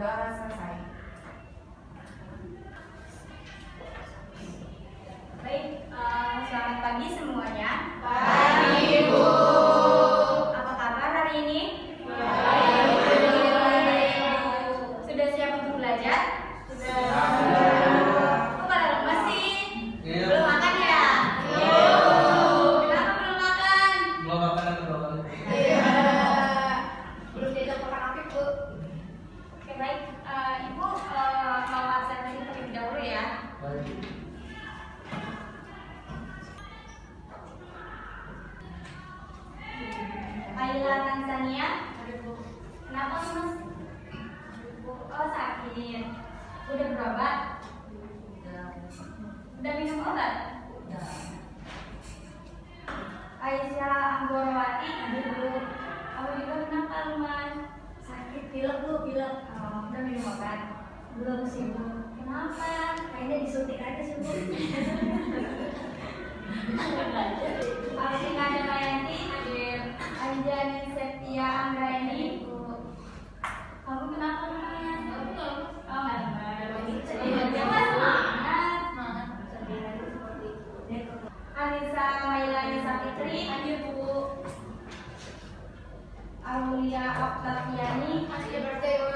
selesai. Baik, selamat pagi semuanya. Pagi, Bu. Apa kabar hari ini? Baik. Sudah siap untuk belajar? Sudah. Kok pada lemes sih? Iya. Belum makan ya? Iya. Kenapa belum makan? Belum makan. Iya. Belum diajak makan apa, Bu? Oke, baik. Ibu mau absensi terlebih dahulu ya. Baik. Kaila Tanzania. Kenapa mas? Oh sakit. Udah berobat? Udah minum obat? Aisyah Anggorowati. Kamu juga kenapa Luman? Sakit, pilek Bu, pilek. Udah minum obat? Belum sih Bu. Kenapa? Kayaknya disuntik aja sih Bu. Alvina Damayanti, hadir. Anjani Septia Anggraini, Bu. Kamu kenapa Luman? Oh, jangan semangat. Anissa Mailani Sapitri, hadir Bu. Aulia Oktaviani, Hasil birthday, Bu.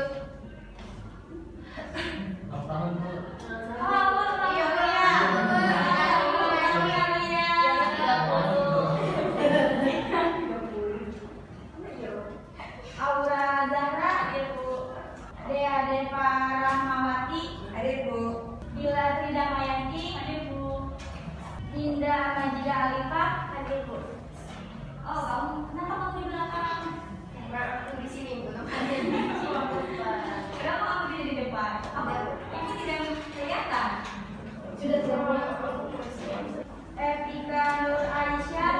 Ulang tahun, Bu. oh, Bu, Iya, Bu. Aura Zahra, hadir Bu. Dea Deva Rahmawati, Hadir, Bu. Bila Tridamayanti, hadir Bu. Indah Majida Alifah, hadir Bu. Oh, kenapa kamu di belakang? Mbak, aku di sini, Bu. Kenapa kamu tidak di depan? Ibu tidak kelihatan. Sudah semua. Etika Nur Aisyah,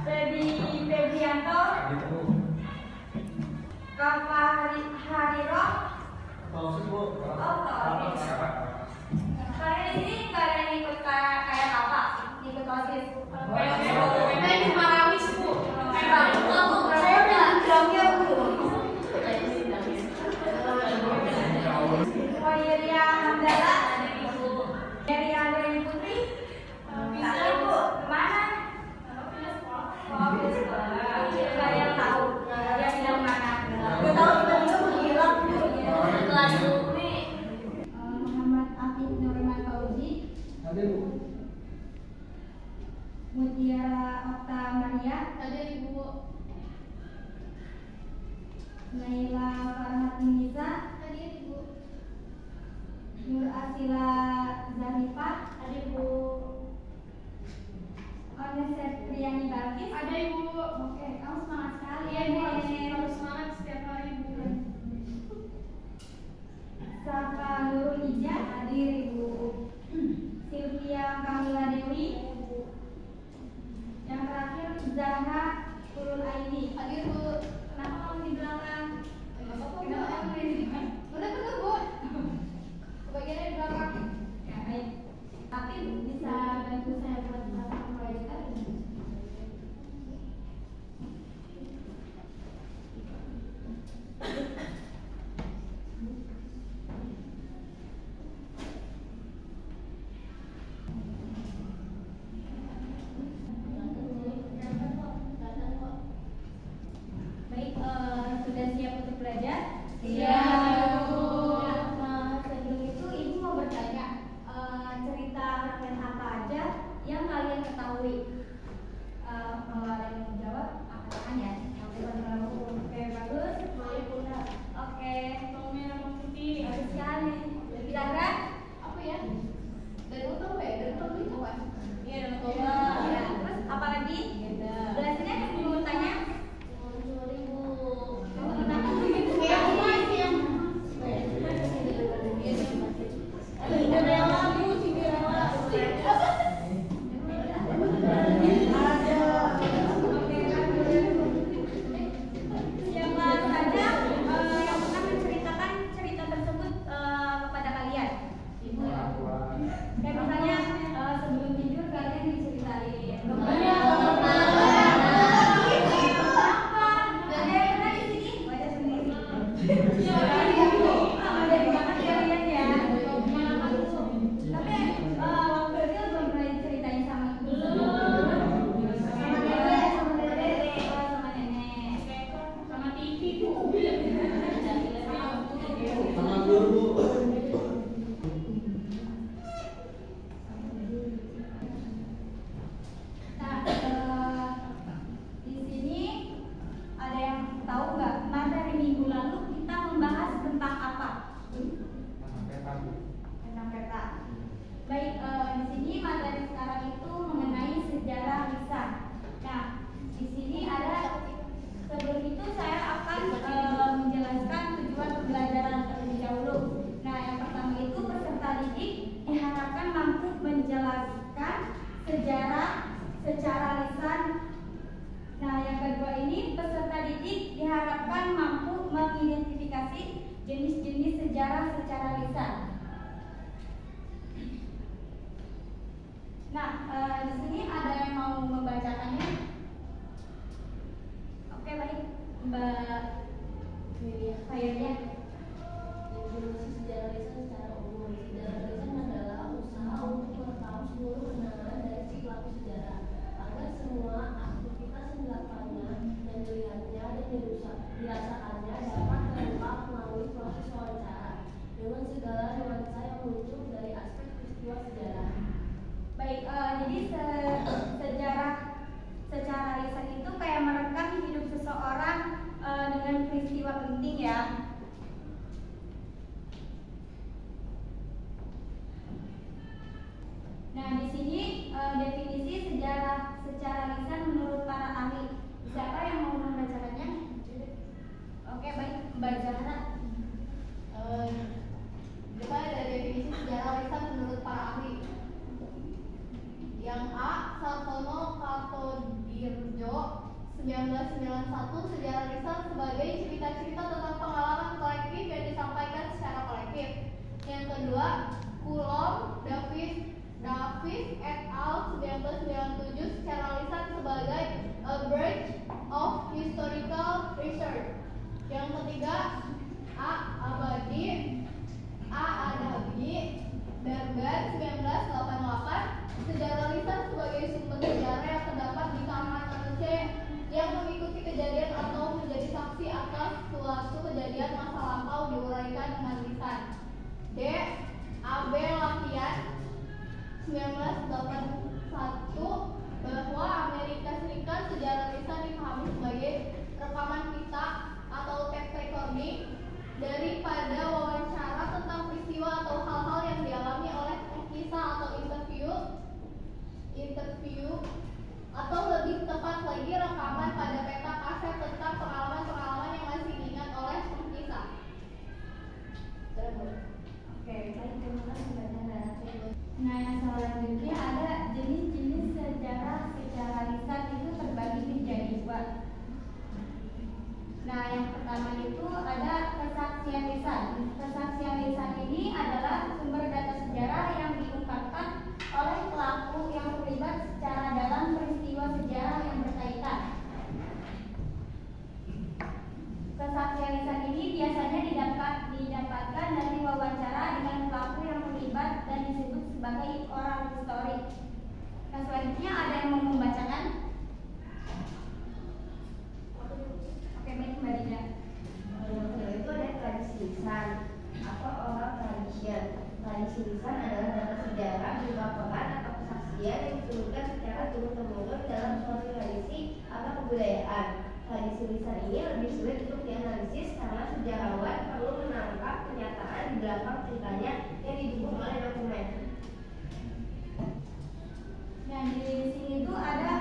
Feby Febrianto, Gitu. Kafa Hariroh. Tahu sih, Bu. Oh, kalian di sini nggak ada yang ikut kayak Kafa, ikut OSIS. Kita ini Marawis, Bu. Saya udah drumnya, Bu. Wairia Hamdala, dari Andrei Putri. Bisa Bu, kemana? Oh, ke sekolah. Nggak ada yang tahu. Dia bilang mana? Nggak tahu, tiba-tiba menghilang, Bu. Kelas Umi. Muhammad Afif Nurman Fauzi, Hadir, Bu. Mutiara Okta Maria, Hadir, Bu. Naila Farhat Nisa, Hadir, Bu. Nur Asila Zarifah, Hadir, Bu. Ones Septriani Balkis. Ada, Ibu. Oke, kamu semangat sekali. Iya, Ibu. Harus semangat setiap hari, Bu. Safa Nurul Ija, hadir Ibu. Sylvia Kamila Dewi. Yang terakhir Zahra Ulul Aini. Hadir, Bu. Kenapa kamu di belakang? Kenapa kamu di depan? Bener, Bu. Bagiannya di belakang. Ya, baik. Tapi bisa bantu saya buat melakukan proyektor? Baik, sudah siap untuk belajar? Siap, Bu. Nah, sebelum itu Ibu mau bertanya, cerita keren apa aja yang kalian ketahui? Kalau ada yang mau jawab, angkat ya. Oke, bagus. Oke, bawang merah, bawang putih, bagus sekali. Kira-kira Apa ya? Dari utang, ya? Dari utang itu kan? Iya, ya. Terus apa lagi? Belajarnya yang mau tanya? Kamu kenapa begitu? Yang ini sih yang jenis-jenis sejarah secara lisan. Nah, di sini ada yang mau membacakannya? Oke, baik, Mbak Kayanya. Definisi sejarah lisan secara umum. Sejarah lisan adalah usaha untuk merekam seluruh kenangan dari si pelaku sejarah agar semua aktivitas yang dilakukannya dan dilihatnya dan dirasakannya dapat terungkap melalui proses wawancara dengan segala nuansa yang muncul dari aspek peristiwa sejarah. Baik, jadi sejarah secara lisan itu kayak merekam hidup seseorang dengan peristiwa penting ya. Nah, di sini definisi sejarah secara lisan menurut para ahli. Siapa yang mau membacakannya? Oke, baik, Mbak Zahra. Kita ada definisi sejarah lisan menurut para ahli. Yang A, Sartono Kartodirjo 1991, sejarah lisan sebagai cerita-cerita tentang pengalaman kolektif yang disampaikan secara kolektif. Yang kedua, Coulomb Davis et al. 1997, secara lisan sebagai a branch of historical research. Yang ketiga, Adabi Berger 1988, sejarah lisan sebagai sumber sejarah yang terdapat di kalangan manusia yang mengikuti kejadian atau menjadi saksi atas suatu kejadian masa lampau diuraikan dengan lisan. D. A.B. Lapian 1981, bahwa Amerika Serikat sejarah lisan dipahami sebagai rekaman pita atau tape recording daripada wawancara tentang peristiwa atau hal-hal yang dialami oleh pengkisah atau interview atau lebih tepat lagi rekaman pada peta kaset tentang pengalaman-pengalaman yang masih diingat oleh pengkisah. Oke, baik, terima kasih Mbak Zahra. Nah, yang selanjutnya ada jenis-jenis sejarah secara lisan itu terbagi menjadi dua. Nah, yang pertama itu ada kesaksian lisan. Kesaksian lisan ini adalah sumber data sejarah yang diungkapkan oleh pelaku yang terlibat secara dalam peristiwa sejarah yang berkaitan. Kesaksian lisan ini biasanya didapatkan dari wawancara dengan pelaku yang terlibat dan disebut sebagai oral history. Nah, selanjutnya ada yang mau membacakan? Oke, baik, Mbak Dida. Yang kedua itu ada tradisi lisan atau oral tradition. Tradisi lisan adalah data sejarah, ungkapan atau kesaksian yang diturunkan secara turun-temurun dalam suatu tradisi atau kebudayaan. Tradisi lisan ini lebih sulit untuk dianalisis karena sejarawan perlu menangkap kenyataan di belakang ceritanya yang didukung oleh dokumen. Nah, di sini tuh ada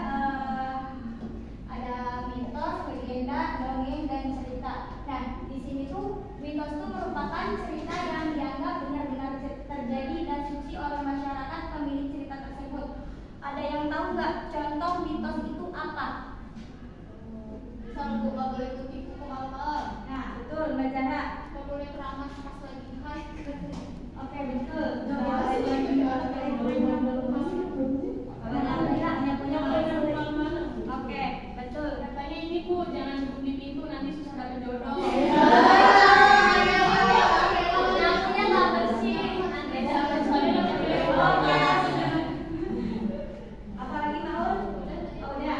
mitos, legenda, dongeng, dan cerita. Nah, di sini tuh mitos itu merupakan cerita yang dianggap benar-benar terjadi dan suci oleh masyarakat pemilik cerita tersebut. Ada yang tahu nggak contoh mitos itu apa? Misal gue gak boleh kutipu ke malam-malam. Nah, betul, Mbak Zahra. Gak boleh keramas pas lagi high. Oke, betul. Oke, betul. Katanya ini Bu, jangan duduk di pintu nanti susah dapet jodoh. Nyapunya nggak bersih. Apalagi Maul? Oh, udah.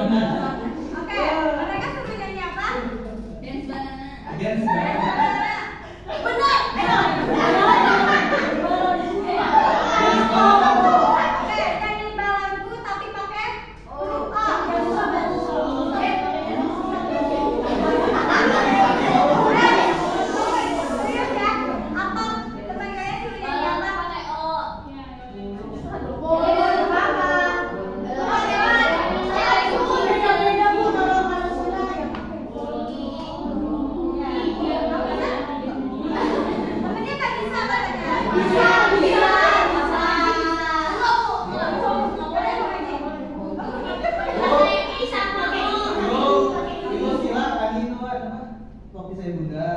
Oke, mereka suruh nyanyi apa? Dance banana. Dance banana. Benar. Oke, nyanyi balangu tapi pakai huruf A. Serius ya? Apa teman kalian suruh nyanyi apa? pakai O. Temennya nggak bisa kan? Bisa. Ibu silakan itu apa? Kopi saya bunda.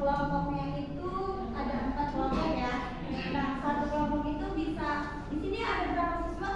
Kelompoknya itu ada 4 kelompok ya. Nah, satu kelompok itu bisa di sini ada berapa siswa?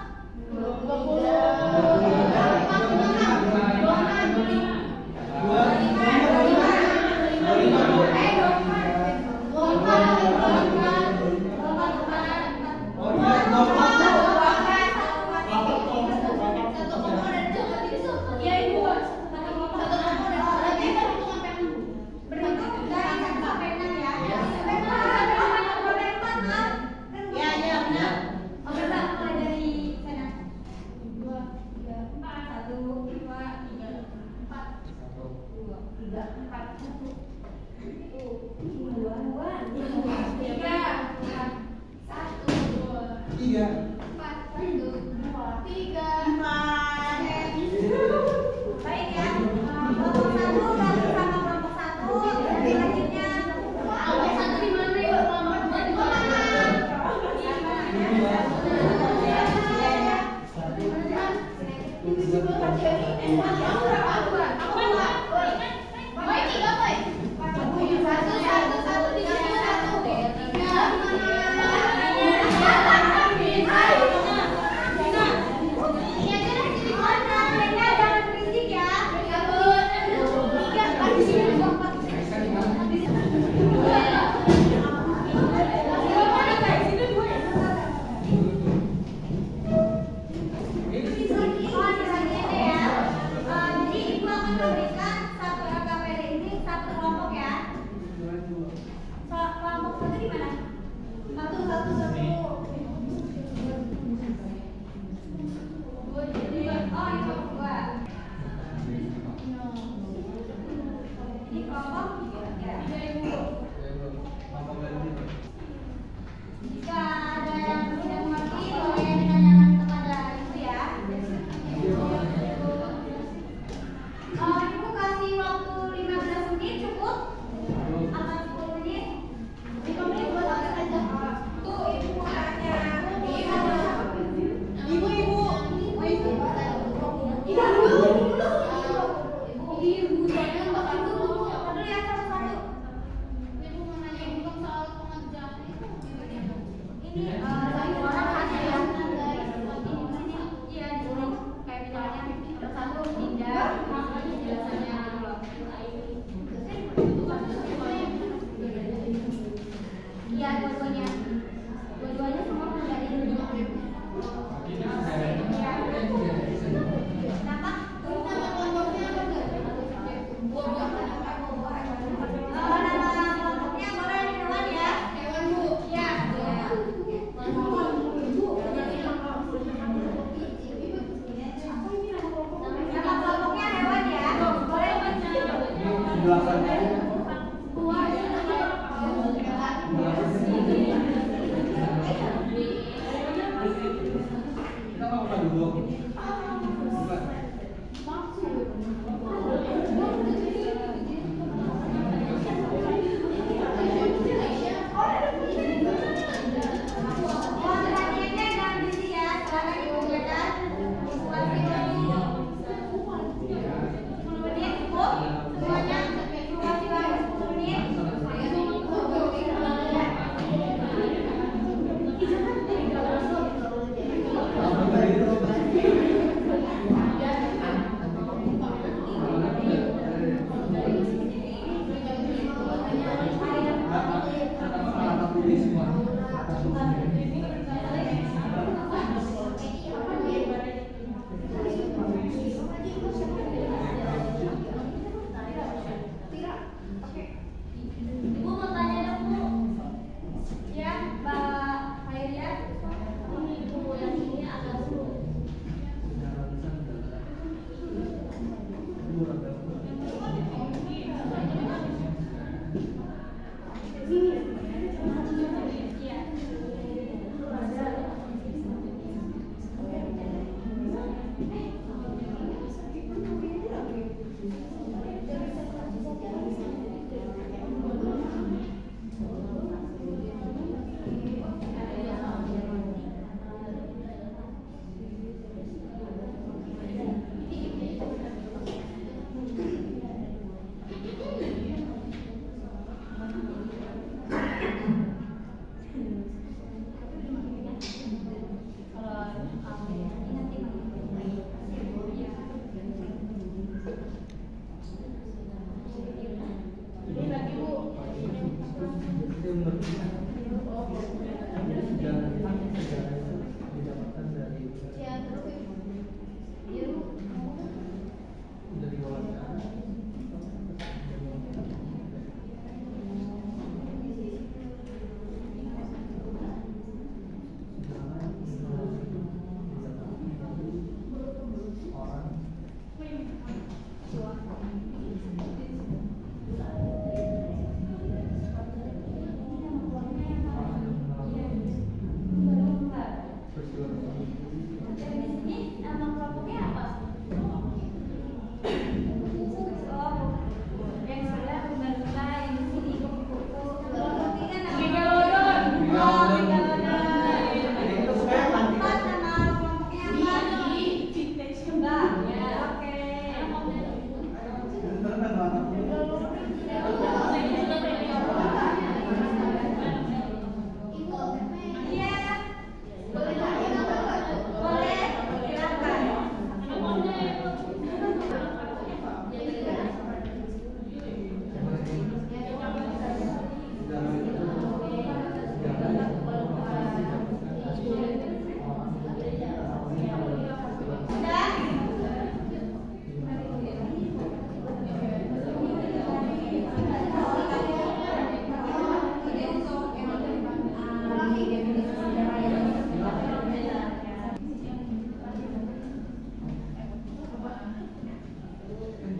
2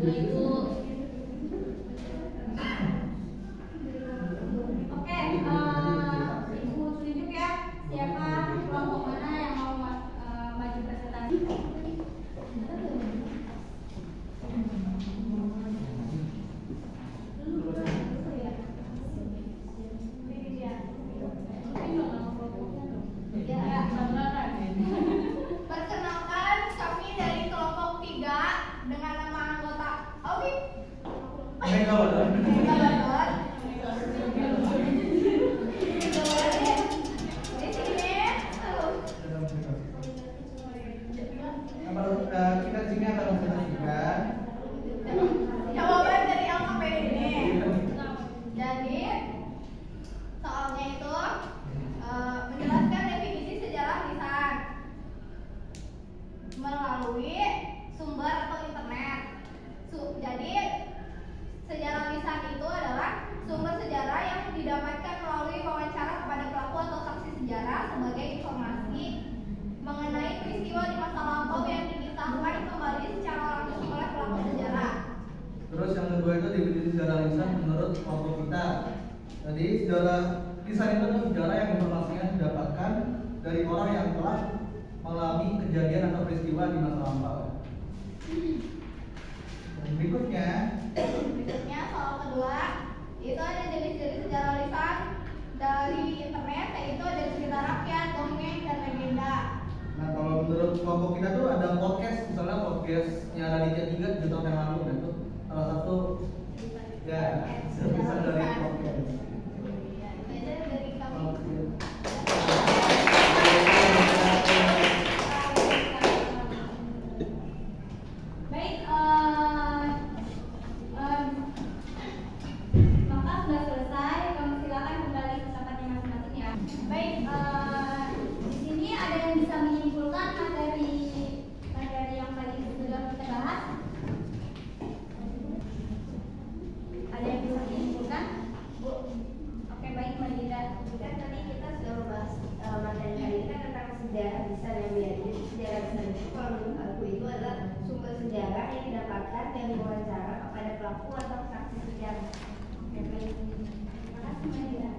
Nah, itu Oke, Ibu tunjuk ya siapa kelompok mana yang mau maju presentasi. Perkenalkan, kami dari kelompok 3 dengan nama anggota Owi. Di sini, Kita di sini akan mempresentasikan jawaban dari LKPD ini. Jadi soalnya itu menjelaskan definisi sejarah lisan melalui sumber atau internet. Jadi sejarah lisan itu adalah sumber sejarah yang didapatkan melalui wawancara kepada pelaku atau saksi sejarah sebagai informasi mengenai peristiwa di masa lampau yang dikisahkan kembali secara langsung oleh pelaku sejarah. Terus yang kedua itu definisi sejarah lisan menurut kelompok kita. Jadi sejarah lisan itu adalah sejarah yang informasinya didapatkan dari orang yang telah mengalami kejadian atau peristiwa di masa lampau. Dan berikutnya Soal kedua itu ada jenis-jenis sejarah lisan dari internet, yaitu ada cerita rakyat, dongeng, dan legenda. Nah, kalau menurut kelompok kita tuh ada podcast, misalnya podcastnya Raditya 3 7 tahun yang lalu, dan itu salah satu ya bisa dari podcast. Itu dari kami. Baik, maka sudah selesai. Kamu silakan kembali ke tempatnya masing-masing ya. Baik, di sini ada yang bisa menyimpulkan materi yang tadi sudah kita bahas. Ada yang bisa menyimpulkan, Bu? Oke, baik, Mbak Dinda. Kan tadi kita sudah membahas materi kali ini kan tentang sejarah lisan yang biasa. Jadi sejarah lisan itu kalau menurut aku itu adalah sumber sejarah yang didapatkan dari wawancara kepada pelaku atau saksi sejarah. Oke, baik. Terima kasih, Mbak Dinda.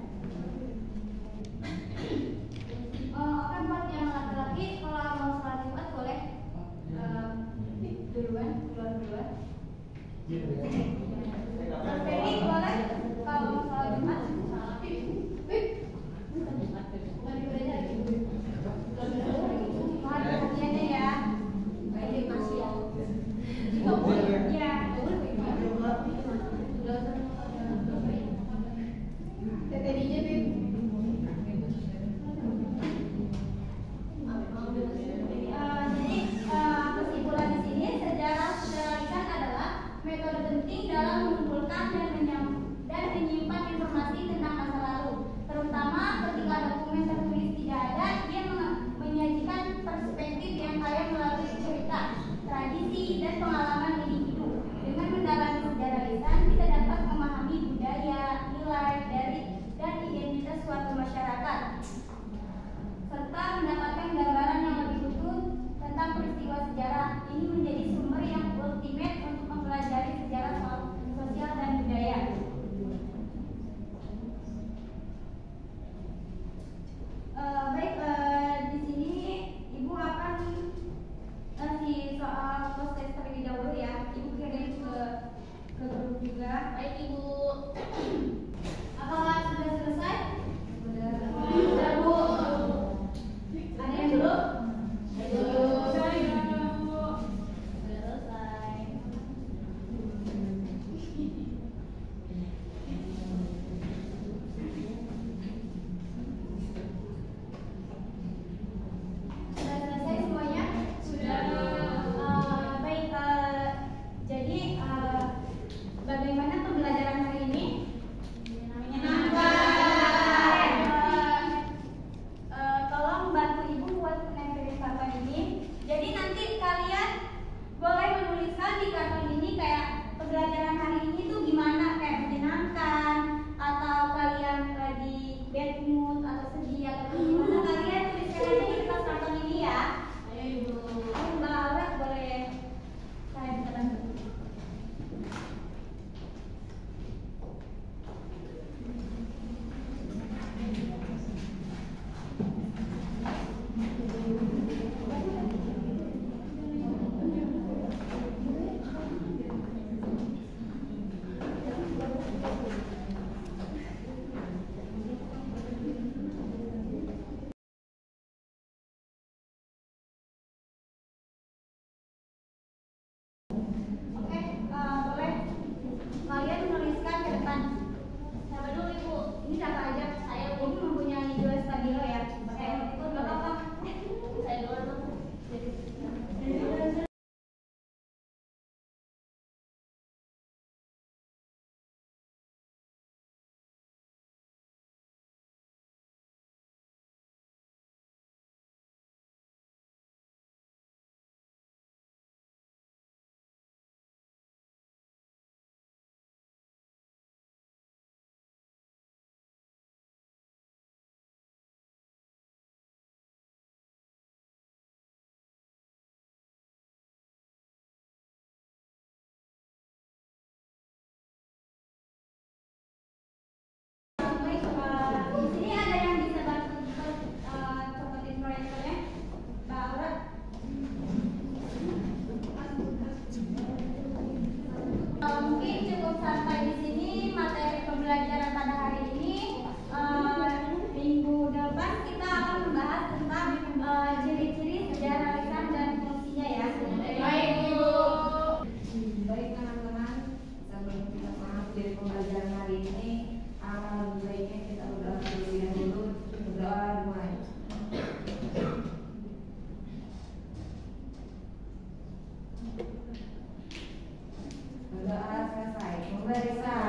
Oke, buat yang laki-laki kalau mau sholat Jumat boleh duluan, keluar duluan. Mas Ferry boleh kalau mau sholat Jumat. Mohon perhatiannya ya. Baik, masih ya. Ya. Tete DJ, Bib. Jadi kesimpulan di sini sejarah lisan adalah metode penting dalam mengumpulkan dan menyimpan sampai di sini materi pembelajaran pada hari ini. Minggu depan kita akan membahas tentang ciri-ciri sejarah lisan dan fungsinya ya. Baik, Bu. Baik teman-teman, sebelum kita masuk dari pembelajaran hari ini, lebih baiknya kita berdoa terlebih dahulu. Berdoa dimulai. Berdoa selesai. Memberi salam.